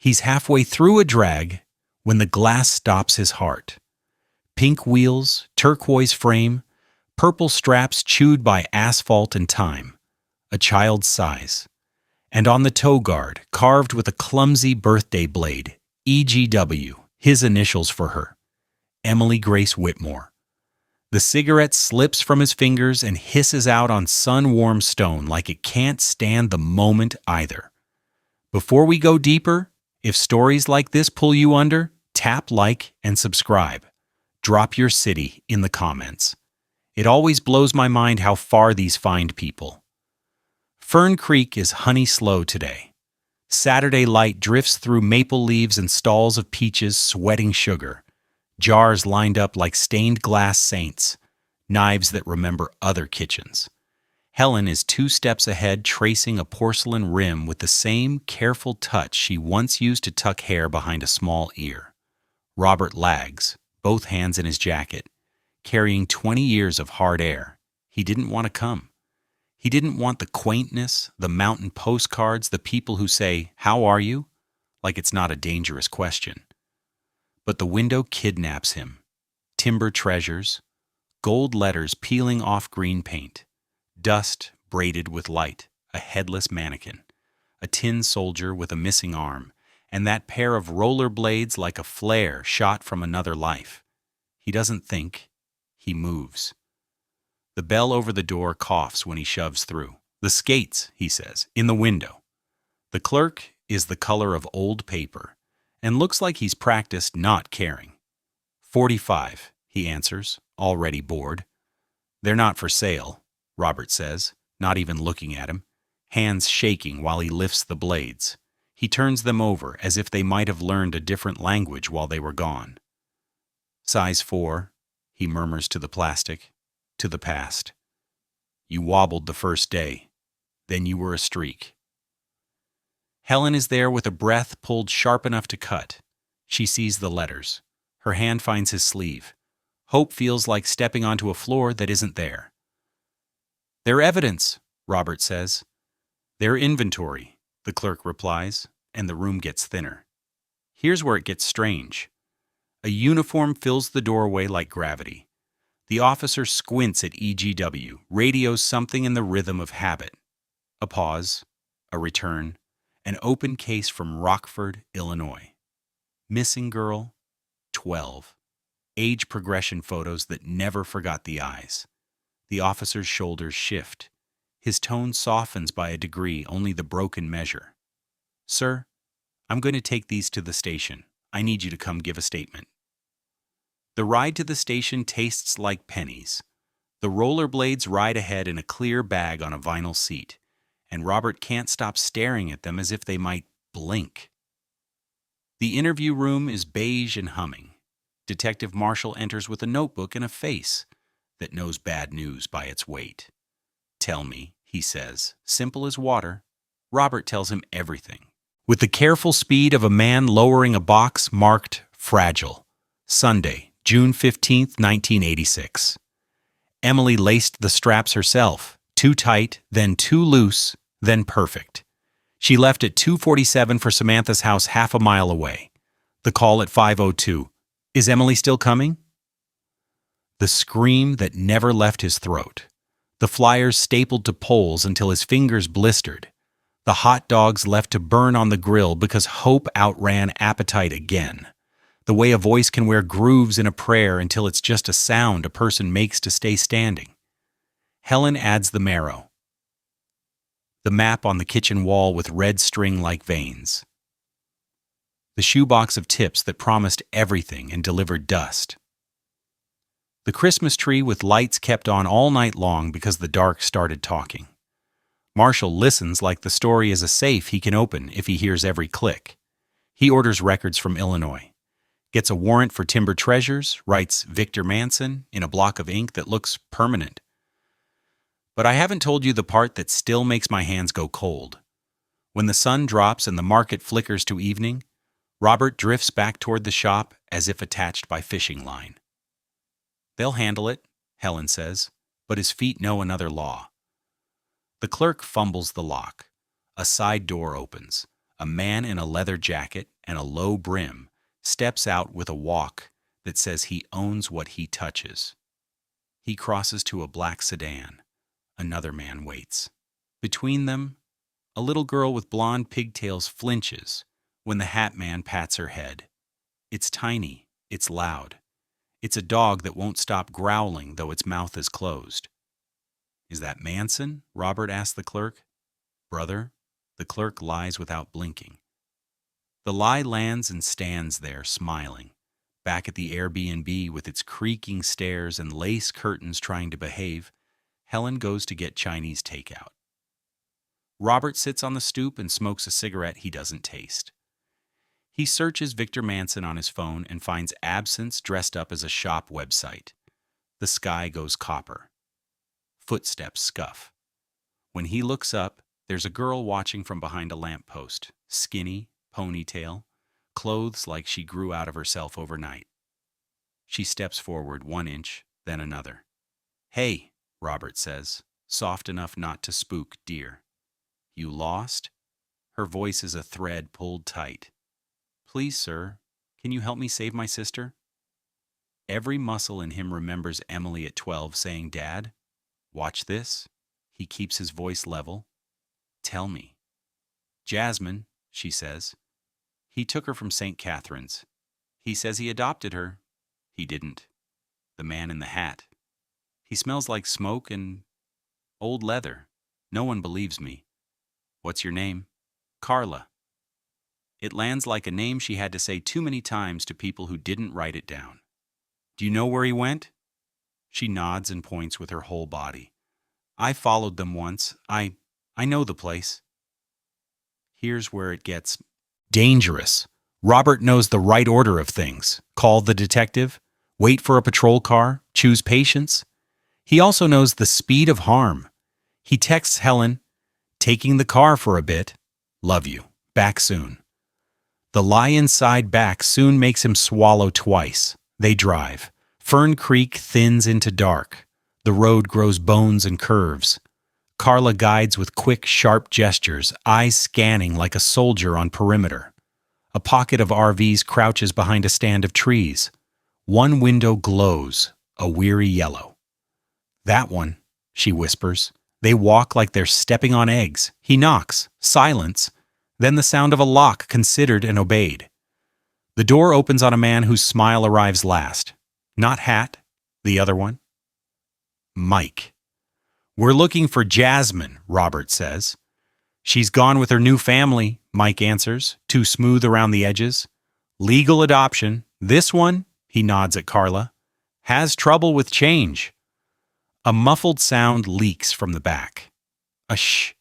He's halfway through a drag when the glass stops his heart. Pink wheels, turquoise frame, purple straps chewed by asphalt and time. A child's size. And on the toe guard, carved with a clumsy birthday blade, EGW, his initials for her, Emily Grace Whitmore. The cigarette slips from his fingers and hisses out on sun-warm stone like it can't stand the moment either. Before we go deeper, if stories like this pull you under, tap like and subscribe. Drop your city in the comments. It always blows my mind how far these find people. Fern Creek is honey slow today. Saturday light drifts through maple leaves and stalls of peaches sweating sugar. Jars lined up like stained glass saints, knives that remember other kitchens. Helen is 2 steps ahead, tracing a porcelain rim with the same careful touch she once used to tuck hair behind a small ear. Robert lags, both hands in his jacket, carrying 20 years of hard air. He didn't want to come. He didn't want the quaintness, the mountain postcards, the people who say, "How are you?" like it's not a dangerous question. But the window kidnaps him. Timber treasures, gold letters peeling off green paint, dust braided with light, a headless mannequin, a tin soldier with a missing arm, and that pair of roller blades like a flare shot from another life. He doesn't think, he moves. The bell over the door coughs when he shoves through. "The skates," he says, "in the window." The clerk is the color of old paper, and looks like he's practiced not caring. 45, he answers, already bored. "They're not for sale," Robert says, not even looking at him, hands shaking while he lifts the blades. He turns them over as if they might have learned a different language while they were gone. "Size 4, he murmurs to the plastic, to the past. "You wobbled the first day. Then you were a streak." Helen is there with a breath pulled sharp enough to cut. She sees the letters. Her hand finds his sleeve. Hope feels like stepping onto a floor that isn't there. "They're evidence," Robert says. "They're inventory," the clerk replies, and the room gets thinner. Here's where it gets strange. A uniform fills the doorway like gravity. The officer squints at EGW, radios something in the rhythm of habit. A pause, a return, an open case from Rockford, Illinois. Missing girl, 12. Age progression photos that never forgot the eyes. The officer's shoulders shift. His tone softens by a degree only the broken measure. "Sir, I'm going to take these to the station. I need you to come give a statement." The ride to the station tastes like pennies. The rollerblades ride ahead in a clear bag on a vinyl seat, and Robert can't stop staring at them as if they might blink. The interview room is beige and humming. Detective Marshall enters with a notebook and a face that knows bad news by its weight. "Tell me," he says, simple as water. Robert tells him everything, with the careful speed of a man lowering a box marked "Fragile." Sunday, June 15th, 1986. Emily laced the straps herself, too tight, then too loose, then perfect. She left at 2:47 for Samantha's house half a mile away. The call at 5:02. "Is Emily still coming?" The scream that never left his throat. The flyers stapled to poles until his fingers blistered. The hot dogs left to burn on the grill because hope outran appetite again. The way a voice can wear grooves in a prayer until it's just a sound a person makes to stay standing. Helen adds the marrow. The map on the kitchen wall with red string like veins. The shoebox of tips that promised everything and delivered dust. The Christmas tree with lights kept on all night long because the dark started talking. Marshall listens like the story is a safe he can open if he hears every click. He orders records from Illinois. Gets a warrant for timber treasures, writes Victor Manson in a block of ink that looks permanent. But I haven't told you the part that still makes my hands go cold. When the sun drops and the market flickers to evening, Robert drifts back toward the shop as if attached by fishing line. "They'll handle it," Helen says, but his feet know another law. The clerk fumbles the lock. A side door opens. A man in a leather jacket, and a low brim, steps out with a walk that says he owns what he touches. He crosses to a black sedan. Another man waits. Between them, a little girl with blonde pigtails flinches when the hat man pats her head. It's tiny. It's loud. It's a dog that won't stop growling though its mouth is closed. "Is that Manson?" Robert asked the clerk. "Brother?" The clerk lies without blinking. The lie lands and stands there, smiling. Back at the Airbnb with its creaking stairs and lace curtains trying to behave, Helen goes to get Chinese takeout. Robert sits on the stoop and smokes a cigarette he doesn't taste. He searches Victor Manson on his phone and finds Absence dressed up as a shop website. The sky goes copper. Footsteps scuff. When he looks up, there's a girl watching from behind a lamppost, skinny, ponytail, clothes like she grew out of herself overnight. She steps forward 1 inch, then another. "Hey," Robert says, soft enough not to spook Deer. "You lost?" Her voice is a thread pulled tight. "Please, sir, can you help me save my sister?" Every muscle in him remembers Emily at 12 saying, "Dad, watch this." He keeps his voice level. "Tell me." "Jasmine," she says. "He took her from St. Catherine's. He says he adopted her. He didn't. The man in the hat. He smells like smoke and old leather. No one believes me. What's your name?" "Carla." It lands like a name she had to say too many times to people who didn't write it down. "Do you know where he went?" She nods and points with her whole body. "I followed them once. I know the place." Here's where it gets dangerous. Robert knows the right order of things. Call the detective, wait for a patrol car, choose patience. He also knows the speed of harm. He texts Helen, "Taking the car for a bit. Love you. Back soon." The lie inside back soon makes him swallow twice. They drive. Fern Creek thins into dark. The road grows bones and curves. Carla guides with quick, sharp gestures, eyes scanning like a soldier on perimeter. A pocket of RVs crouches behind a stand of trees. One window glows, a weary yellow. "That one," she whispers. They walk like they're stepping on eggs. He knocks. Silence. Then the sound of a lock considered and obeyed. The door opens on a man whose smile arrives last. Not Hat, the other one. Mike. "We're looking for Jasmine," Robert says. "She's gone with her new family," Mike answers, too smooth around the edges. "Legal adoption. This one," he nods at Carla, "has trouble with change." A muffled sound leaks from the back. A shh.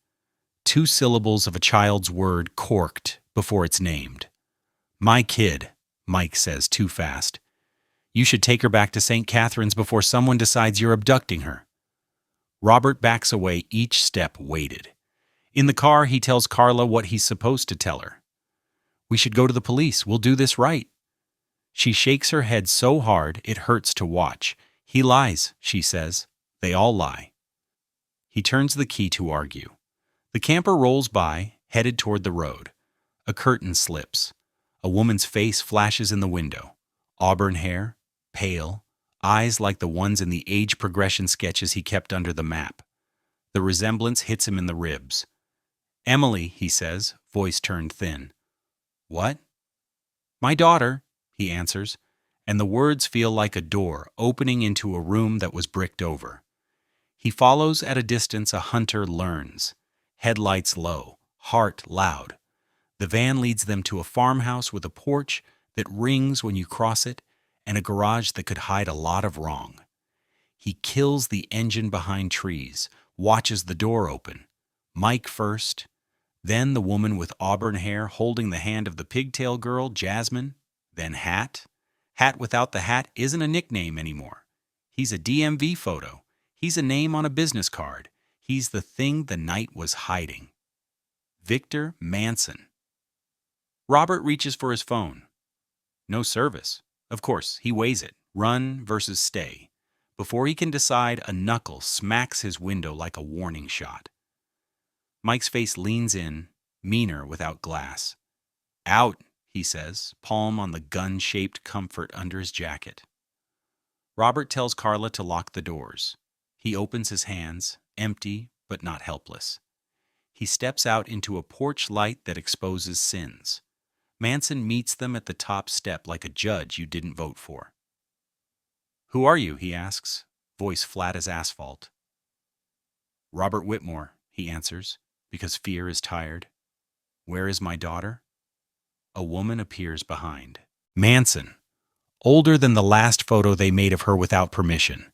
2 syllables of a child's word corked before it's named. "My kid," Mike says too fast. "You should take her back to St. Catherine's before someone decides you're abducting her." Robert backs away, each step weighted. In the car, he tells Carla what he's supposed to tell her. "We should go to the police. We'll do this right." She shakes her head so hard it hurts to watch. "He lies," she says. "They all lie." He turns the key to argue. The camper rolls by, headed toward the road. A curtain slips. A woman's face flashes in the window. Auburn hair, pale, eyes like the ones in the age progression sketches he kept under the map. The resemblance hits him in the ribs. "Emily," he says, voice turned thin. "What?" "My daughter," he answers, and the words feel like a door opening into a room that was bricked over. He follows at a distance. A hunter learns. Headlights low, heart loud. The van leads them to a farmhouse with a porch that rings when you cross it and a garage that could hide a lot of wrong. He kills the engine behind trees, watches the door open. Mike first, then the woman with auburn hair holding the hand of the pigtail girl, Jasmine, then Hat. Hat without the hat isn't a nickname anymore. He's a DMV photo. He's a name on a business card. He's the thing the night was hiding. Victor Manson. Robert reaches for his phone. No service. Of course, he weighs it. Run versus stay. Before he can decide, a knuckle smacks his window like a warning shot. Mike's face leans in, meaner without glass. "Out," he says, palm on the gun-shaped comfort under his jacket. Robert tells Carla to lock the doors. He opens his hands, empty but not helpless. He steps out into a porch light that exposes sins. Manson meets them at the top step like a judge you didn't vote for. "Who are you?" he asks, voice flat as asphalt. "Robert Whitmore," he answers, because fear is tired. "Where is my daughter?" A woman appears behind. Manson, older than the last photo they made of her without permission,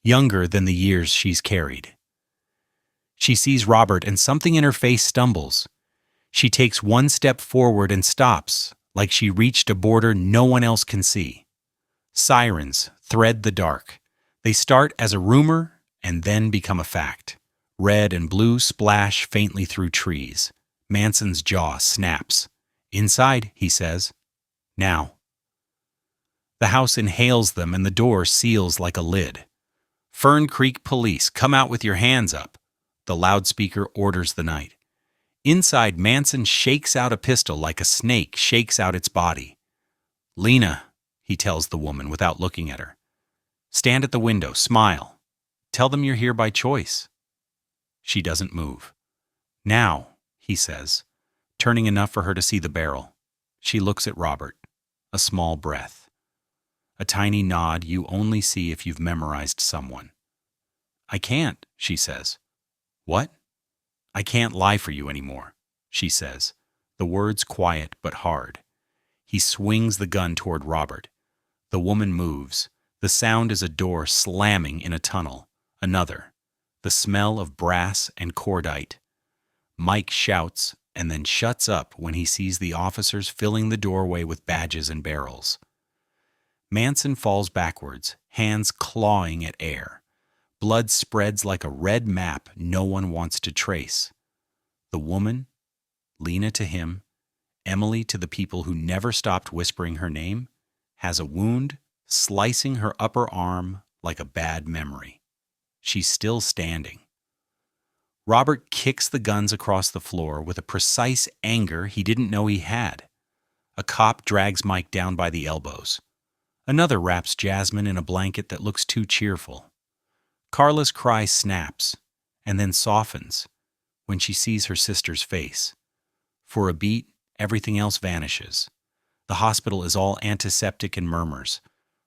younger than the years she's carried. She sees Robert and something in her face stumbles. She takes one step forward and stops, like she reached a border no one else can see. Sirens thread the dark. They start as a rumor and then become a fact. Red and blue splash faintly through trees. Manson's jaw snaps. "Inside," he says. "Now." The house inhales them and the door seals like a lid. "Fern Creek Police, come out with your hands up," the loudspeaker orders the night. Inside, Manson shakes out a pistol like a snake shakes out its body. "Lena," he tells the woman without looking at her. "Stand at the window, smile. Tell them you're here by choice." She doesn't move. "Now," he says, turning enough for her to see the barrel. She looks at Robert. A small breath. A tiny nod you only see if you've memorized someone. "I can't," she says. "What?" "I can't lie for you anymore," she says, the words quiet but hard. He swings the gun toward Robert. The woman moves. The sound is a door slamming in a tunnel. Another. The smell of brass and cordite. Mike shouts and then shuts up when he sees the officers filling the doorway with badges and barrels. Manson falls backwards, hands clawing at air. Blood spreads like a red map no one wants to trace. The woman, Lena to him, Emily to the people who never stopped whispering her name, has a wound slicing her upper arm like a bad memory. She's still standing. Robert kicks the guns across the floor with a precise anger he didn't know he had. A cop drags Mike down by the elbows. Another wraps Jasmine in a blanket that looks too cheerful. Carla's cry snaps, and then softens when she sees her sister's face. For a beat, everything else vanishes. The hospital is all antiseptic and murmurs.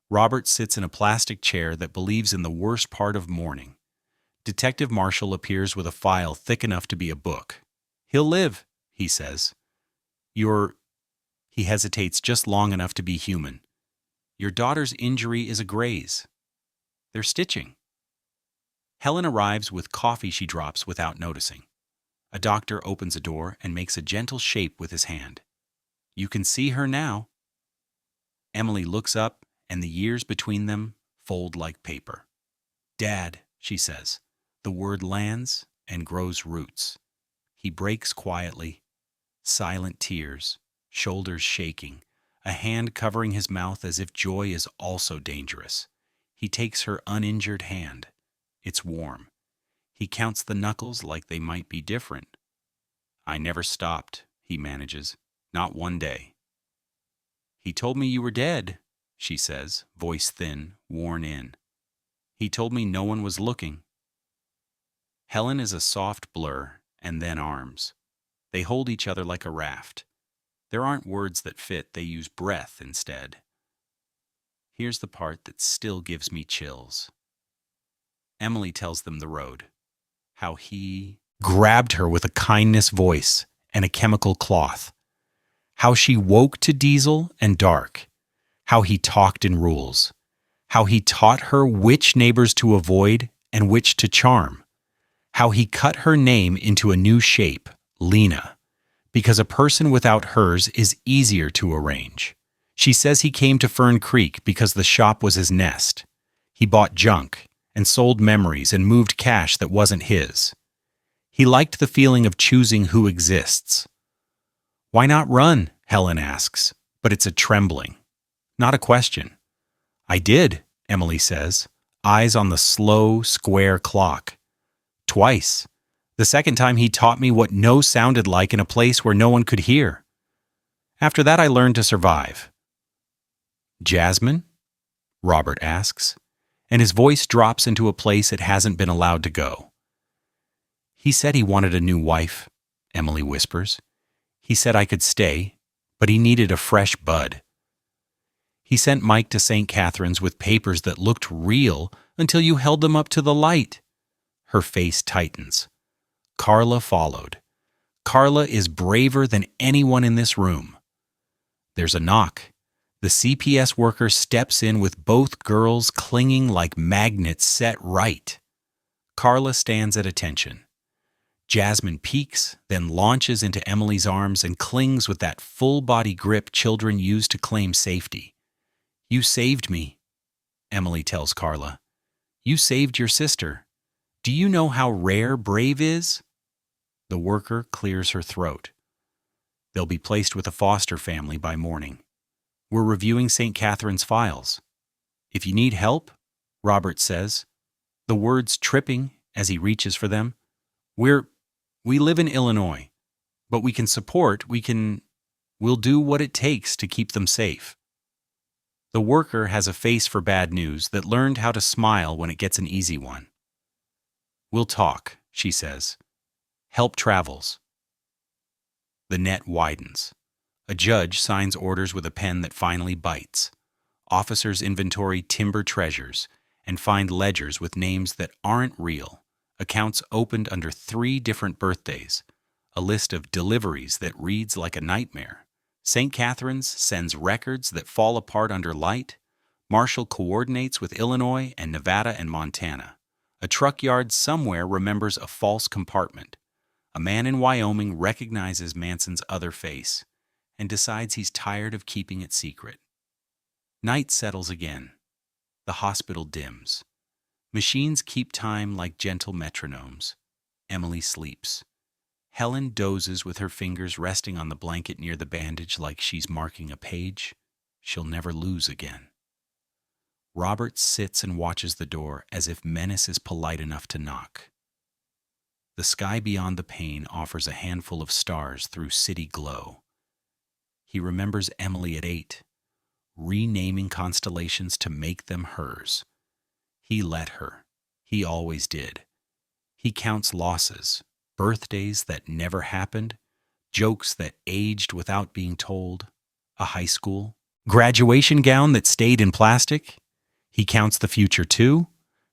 Robert sits in a plastic chair that believes in the worst part of mourning. Detective Marshall appears with a file thick enough to be a book. "He'll live," he says. He hesitates just long enough to be human. "Your daughter's injury is a graze. They're stitching." Helen arrives with coffee she drops without noticing. A doctor opens a door and makes a gentle shape with his hand. "You can see her now." Emily looks up, and the years between them fold like paper. "Dad," she says. The word lands and grows roots. He breaks quietly. Silent tears, shoulders shaking, a hand covering his mouth as if joy is also dangerous. He takes her uninjured hand. It's warm. He counts the knuckles like they might be different. "I never stopped," he manages. "Not one day." "He told me you were dead," she says, voice thin, worn in. "He told me no one was looking." Helen is a soft blur, and then arms. They hold each other like a raft. There aren't words that fit, they use breath instead. Here's the part that still gives me chills. Emily tells them the road. How he grabbed her with a kindness voice and a chemical cloth. How she woke to diesel and dark. How he talked in rules. How he taught her which neighbors to avoid and which to charm. How he cut her name into a new shape, Lena, because a person without hers is easier to arrange. She says he came to Fern Creek because the shop was his nest. He bought junk and sold memories and moved cash that wasn't his. He liked the feeling of choosing who exists. "Why not run?" Helen asks, but it's a trembling, not a question. "I did," Emily says, eyes on the slow, square clock. "Twice. The second time he taught me what no sounded like in a place where no one could hear." After that, I learned to survive. Jasmine? Robert asks, and his voice drops into a place it hasn't been allowed to go. He said he wanted a new wife, Emily whispers. He said I could stay, but he needed a fresh bud. He sent Mike to St. Catherine's with papers that looked real until you held them up to the light. Her face tightens. Carla followed. Carla is braver than anyone in this room. There's a knock. The CPS worker steps in with both girls clinging like magnets set right. Carla stands at attention. Jasmine peeks, then launches into Emily's arms and clings with that full-body grip children use to claim safety. You saved me, Emily tells Carla. You saved your sister. Do you know how rare brave is? The worker clears her throat. They'll be placed with a foster family by morning. We're reviewing St. Catherine's files. If you need help, Robert says, the words tripping as he reaches for them. We live in Illinois, but we can support, we'll do what it takes to keep them safe. The worker has a face for bad news that learned how to smile when it gets an easy one. We'll talk, she says. Help travels. The net widens. A judge signs orders with a pen that finally bites. Officers inventory timber treasures and find ledgers with names that aren't real. Accounts opened under 3 different birthdays. A list of deliveries that reads like a nightmare. St. Catherine's sends records that fall apart under light. Marshall coordinates with Illinois and Nevada and Montana. A truck yard somewhere remembers a false compartment. A man in Wyoming recognizes Manson's other face and decides he's tired of keeping it secret. Night settles again. The hospital dims. Machines keep time like gentle metronomes. Emily sleeps. Helen dozes with her fingers resting on the blanket near the bandage like she's marking a page she'll never lose again. Robert sits and watches the door as if menace is polite enough to knock. The sky beyond the pane offers a handful of stars through city glow. He remembers Emily at 8, renaming constellations to make them hers. He let her. He always did. He counts losses, birthdays that never happened, jokes that aged without being told, a high school, graduation gown that stayed in plastic. He counts the future too,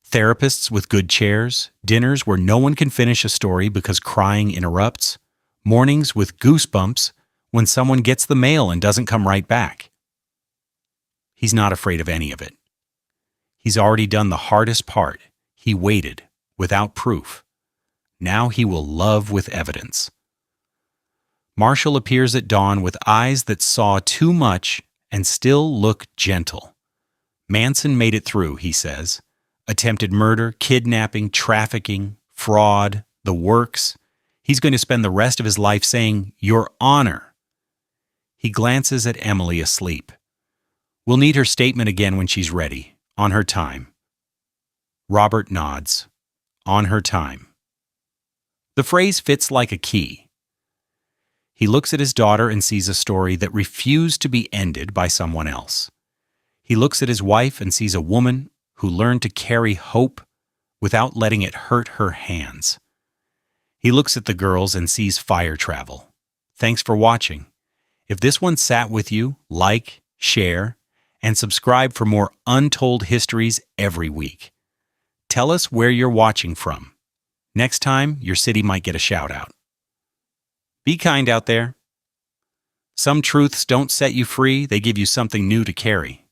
therapists with good chairs, dinners where no one can finish a story because crying interrupts, mornings with goosebumps when someone gets the mail and doesn't come right back. He's not afraid of any of it. He's already done the hardest part. He waited, without proof. Now he will love with evidence. Marshall appears at dawn with eyes that saw too much and still look gentle. Manson made it through, he says. Attempted murder, kidnapping, trafficking, fraud, the works. He's going to spend the rest of his life saying, Your Honor. He glances at Emily asleep. We'll need her statement again when she's ready. On her time. Robert nods. On her time. The phrase fits like a key. He looks at his daughter and sees a story that refused to be ended by someone else. He looks at his wife and sees a woman who learned to carry hope without letting it hurt her hands. He looks at the girls and sees fire travel. Thanks for watching. If this one sat with you, like, share, and subscribe for more untold histories every week. Tell us where you're watching from. Next time, your city might get a shout out. Be kind out there. Some truths don't set you free, they give you something new to carry.